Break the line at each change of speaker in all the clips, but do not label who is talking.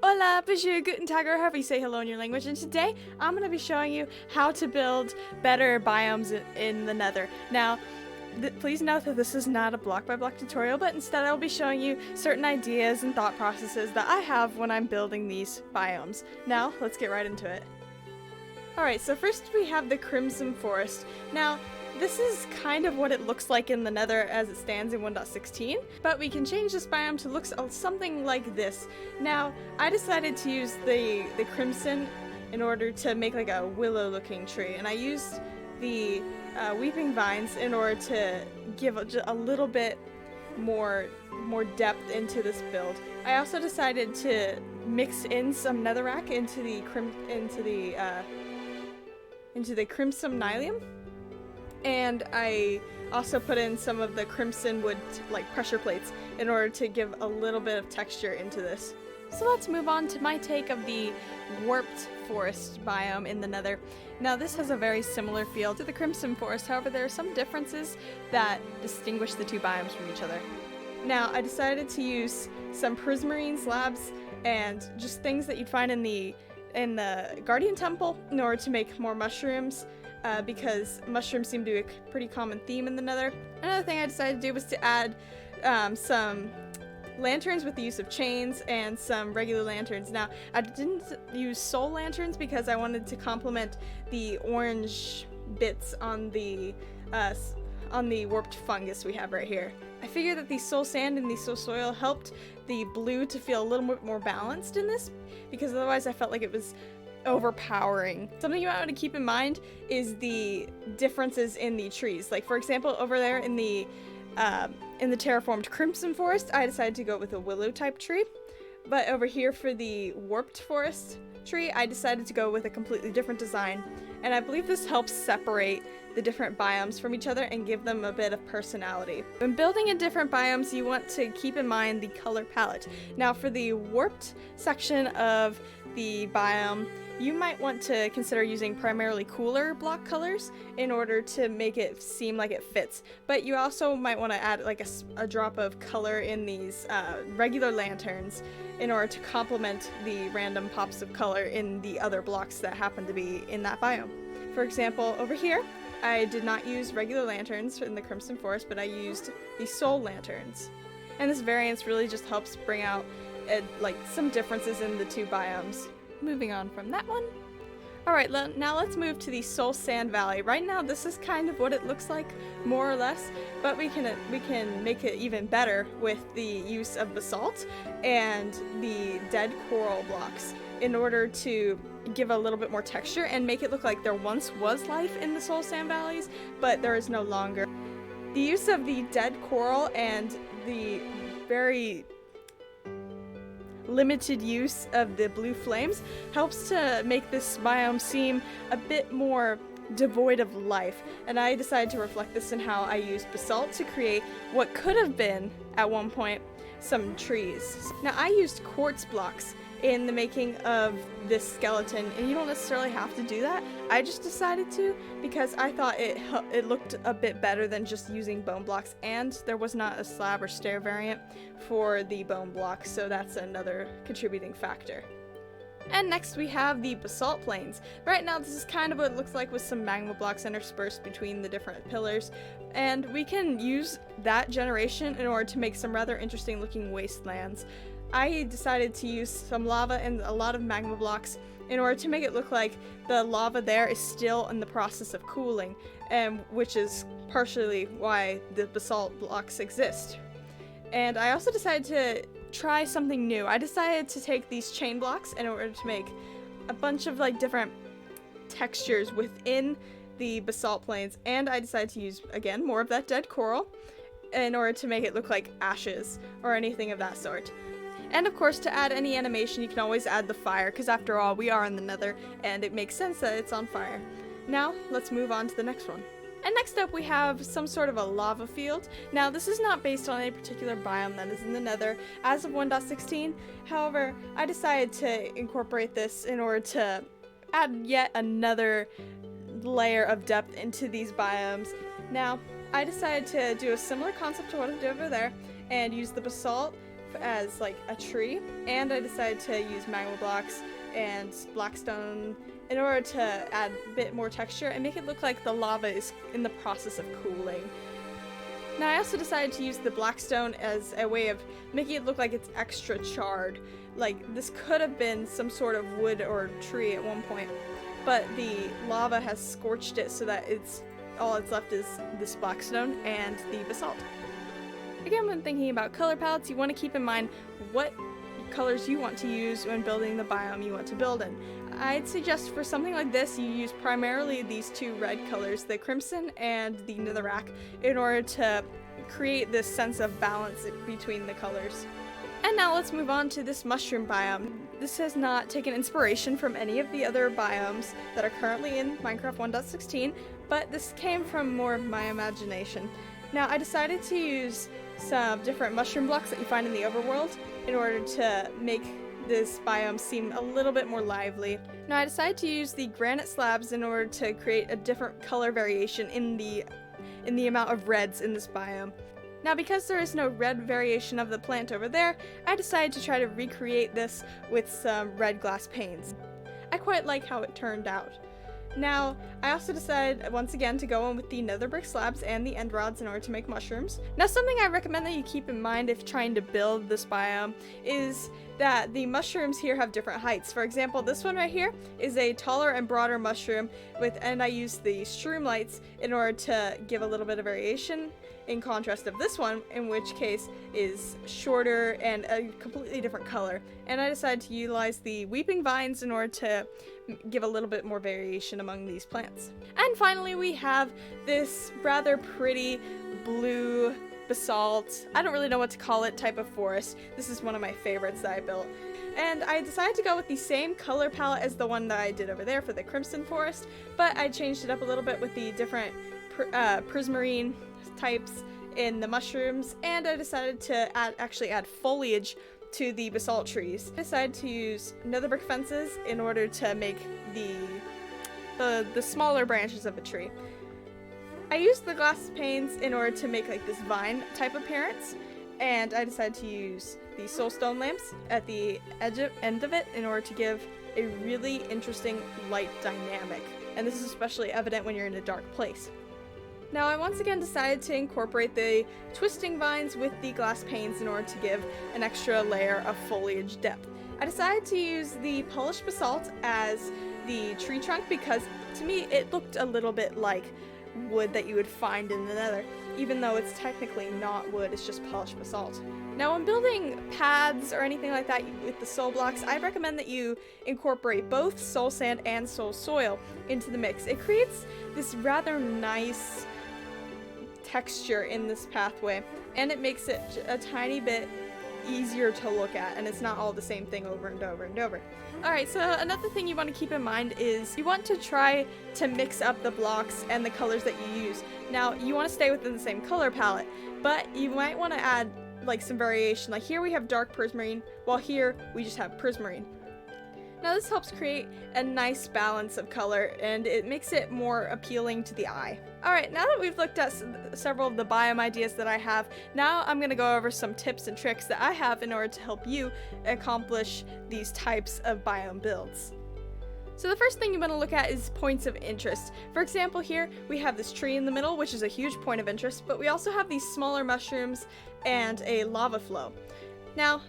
Hola, Bonjour, Guttentag, or however you say hello in your language, and today I'm going to be showing you how to build better biomes in the Nether. Now, please note that this is not a block-by-block tutorial, but instead I will be showing you certain ideas and thought processes that I have when I'm building these biomes. Now, let's get right into it. Alright, so first we have the Crimson Forest. Now, this is kind of what it looks like in the Nether as it stands in 1.16, but we can change this biome to look something like this. Now, I decided to use the crimson in order to make like a willow-looking tree, and I used the weeping vines in order to give a little bit more depth into this build. I also decided to mix in some netherrack into the crimson nylium. And I also put in some of the crimson wood, like pressure plates, in order to give a little bit of texture into this. So let's move on to my take of the warped forest biome in the Nether. Now this has a very similar feel to the crimson forest, however there are some differences that distinguish the two biomes from each other. Now I decided to use some prismarine slabs and just things that you'd find in the Guardian Temple in order to make more mushrooms. Because mushrooms seem to be a pretty common theme in the Nether. Another thing I decided to do was to add some lanterns with the use of chains and some regular lanterns. Now, I didn't use soul lanterns because I wanted to complement the orange bits on the warped fungus we have right here. I figured that the soul sand and the soul soil helped the blue to feel a little bit more balanced in this, because otherwise I felt like it was overpowering. Something you might want to keep in mind is the differences in the trees. Like for example, over there in the terraformed crimson forest, I decided to go with a willow type tree, but over here for the warped forest tree, I decided to go with a completely different design, and I believe this helps separate the different biomes from each other and give them a bit of personality. When building in different biomes, you want to keep in mind the color palette. Now for the warped section of the biome, you might want to consider using primarily cooler block colors in order to make it seem like it fits. But you also might want to add like a drop of color in these regular lanterns in order to complement the random pops of color in the other blocks that happen to be in that biome. For example, over here, I did not use regular lanterns in the Crimson Forest, but I used the soul lanterns. And this variance really just helps bring out like some differences in the two biomes. Moving on from that one. Alright, now let's move to the Soul Sand Valley. Right now this is kind of what it looks like, more or less, but we can make it even better with the use of basalt and the dead coral blocks in order to give a little bit more texture and make it look like there once was life in the Soul Sand Valleys, but there is no longer. The use of the dead coral and the very limited use of the blue flames helps to make this biome seem a bit more devoid of life, and I decided to reflect this in how I used basalt to create what could have been, at one point, some trees. Now I used quartz blocks in the making of this skeleton, and you don't necessarily have to do that. I just decided to because I thought it looked a bit better than just using bone blocks, and there was not a slab or stair variant for the bone blocks, so that's another contributing factor. And next we have the Basalt Plains. Right now this is kind of what it looks like with some magma blocks interspersed between the different pillars, and we can use that generation in order to make some rather interesting looking wastelands. I decided to use some lava and a lot of magma blocks in order to make it look like the lava there is still in the process of cooling, and which is partially why the basalt blocks exist. And I also decided to try something new. I decided to take these chain blocks in order to make a bunch of like different textures within the Basalt Plains, and I decided to use, again, more of that dead coral in order to make it look like ashes or anything of that sort. And of course, to add any animation, you can always add the fire, because after all, we are in the Nether, and it makes sense that it's on fire. Now, let's move on to the next one. And next up we have some sort of a lava field. Now this is not based on any particular biome that is in the Nether as of 1.16, however I decided to incorporate this in order to add yet another layer of depth into these biomes. Now, I decided to do a similar concept to what I did over there and use the basalt as like a tree, and I decided to use magma blocks and blackstone in order to add a bit more texture and make it look like the lava is in the process of cooling. Now I also decided to use the blackstone as a way of making it look like it's extra charred. Like this could have been some sort of wood or tree at one point, but the lava has scorched it so that all it's left is this blackstone and the basalt. Again, when thinking about color palettes, you want to keep in mind what colors you want to use when building the biome you want to build in. I'd suggest for something like this, you use primarily these two red colors, the crimson and the netherrack, in order to create this sense of balance between the colors. And now let's move on to this mushroom biome. This has not taken inspiration from any of the other biomes that are currently in Minecraft 1.16, but this came from more of my imagination. Now I decided to use some different mushroom blocks that you find in the overworld in order to make this biome seem a little bit more lively. Now I decided to use the granite slabs in order to create a different color variation in the amount of reds in this biome. Now because there is no red variation of the plant over there, I decided to try to recreate this with some red glass panes. I quite like how it turned out. Now, I also decided once again to go in with the nether brick slabs and the end rods in order to make mushrooms. Now, something I recommend that you keep in mind if trying to build this biome is that the mushrooms here have different heights. For example, this one right here is a taller and broader mushroom and I used the streamlights in order to give a little bit of variation, in contrast of this one, in which case is shorter and a completely different color. And I decided to utilize the weeping vines in order to give a little bit more variation among these plants. And finally we have this rather pretty blue basalt, I don't really know what to call it, type of forest. This is one of my favorites that I built. And I decided to go with the same color palette as the one that I did over there for the crimson forest, but I changed it up a little bit with the different prismarine types in the mushrooms, and I decided to actually add foliage to the basalt trees. I decided to use nether brick fences in order to make the smaller branches of a tree. I used the glass panes in order to make like this vine type appearance, and I decided to use the soulstone lamps at the end of it in order to give a really interesting light dynamic, and this is especially evident when you're in a dark place. Now I once again decided to incorporate the twisting vines with the glass panes in order to give an extra layer of foliage depth. I decided to use the polished basalt as the tree trunk because to me it looked a little bit like wood that you would find in the nether, even though it's technically not wood, it's just polished basalt. Now when building paths or anything like that with the soul blocks, I recommend that you incorporate both soul sand and soul soil into the mix. It creates this rather nice texture in this pathway, and it makes it a tiny bit easier to look at, and it's not all the same thing over and over and over. Alright, so another thing you want to keep in mind is you want to try to mix up the blocks and the colors that you use. Now, you want to stay within the same color palette, but you might want to add like some variation. Like here we have dark prismarine, while here we just have prismarine. Now this helps create a nice balance of color, and it makes it more appealing to the eye. Alright, now that we've looked at several of the biome ideas that I have, now I'm going to go over some tips and tricks that I have in order to help you accomplish these types of biome builds. So the first thing you want to look at is points of interest. For example, here we have this tree in the middle, which is a huge point of interest, but we also have these smaller mushrooms and a lava flow. Now,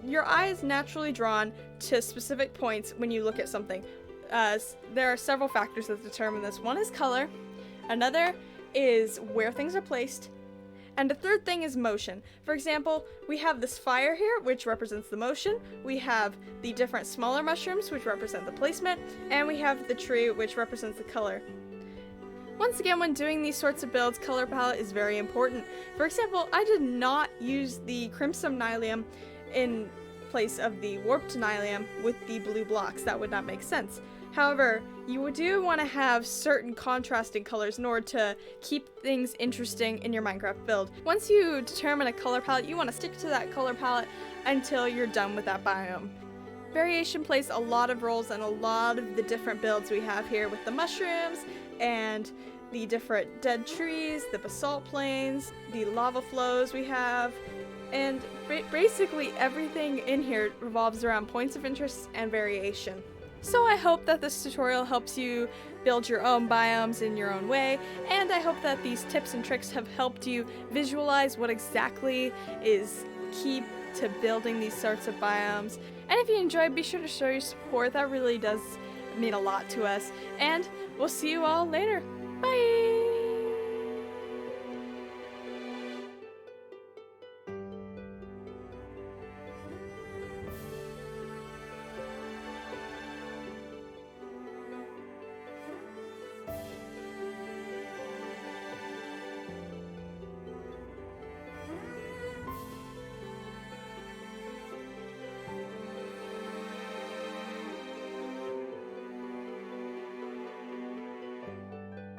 your eye is naturally drawn to specific points when you look at something. There are several factors that determine this. One is color, another is where things are placed, and the third thing is motion. For example, we have this fire here, which represents the motion, we have the different smaller mushrooms, which represent the placement, and we have the tree, which represents the color. Once again, when doing these sorts of builds, color palette is very important. For example, I did not use the crimson nylium in place of the warped nylium with the blue blocks. That would not make sense. However, you do want to have certain contrasting colors in order to keep things interesting in your Minecraft build. Once you determine a color palette, you want to stick to that color palette until you're done with that biome. Variation plays a lot of roles in a lot of the different builds we have here with the mushrooms and the different dead trees, the basalt plains, the lava flows we have, and basically everything in here revolves around points of interest and variation. So I hope that this tutorial helps you build your own biomes in your own way, and I hope that these tips and tricks have helped you visualize what exactly is key to building these sorts of biomes. And if you enjoyed, be sure to show your support. That really does mean a lot to us. And we'll see you all later. Bye!